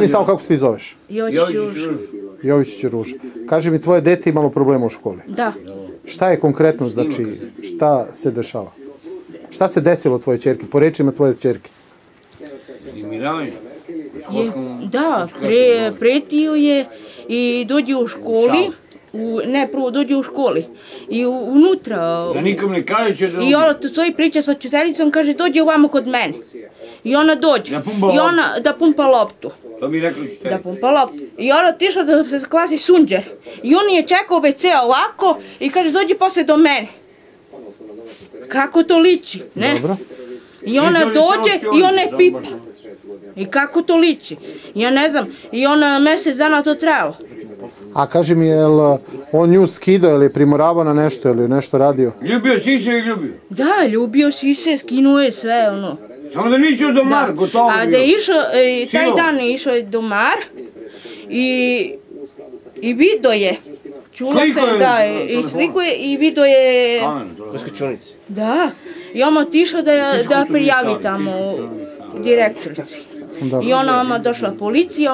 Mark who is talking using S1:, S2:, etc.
S1: mi samo kako se ti zoveš. Jovičić Ruža. Kaži mi, tvoje dete imalo problema u školi?
S2: Da.
S1: Šta je konkretno, znači, šta se dešava? Šta se desilo tvojoj ćerki, po rečima tvoje ćerke?
S3: Iznimiravanje.
S2: Da, pretio je i dođe u školi, ne, prvo dođe u školi i unutra.
S3: Da nikom ne kaže će da...
S2: I ona stoji priča sa čuteljicom, kaže dođe ovamo kod mene. I ona dođe. I ona da pumpa loptu.
S3: To bi rekli čuteljicom.
S2: Da pumpa loptu. I ona tišla da se kvasi sunđer. I on je čekao WC ovako i kaže dođe posle do mene. Kako to liči, ne?
S1: Dobro.
S2: I ona dođe i ona je pipa. I kako to liči? Ja ne znam. I ona mesec dana to trajalo.
S1: A kaži mi, je li on nju skidao ili je primoravao na nešto ili nešto radio?
S3: Ljubio sise i ljubio?
S2: Da, ljubio sise, skinuo je sve ono.
S3: Samo da nisu domar, gotovo bio.
S2: A da je išao, taj dan je išao domar i vidio je. Čula se, da, i sliku je i vidio je...
S4: Beskačunici.
S2: Da, i on otišao da prijavi tamo direktorici. I ona došla policija,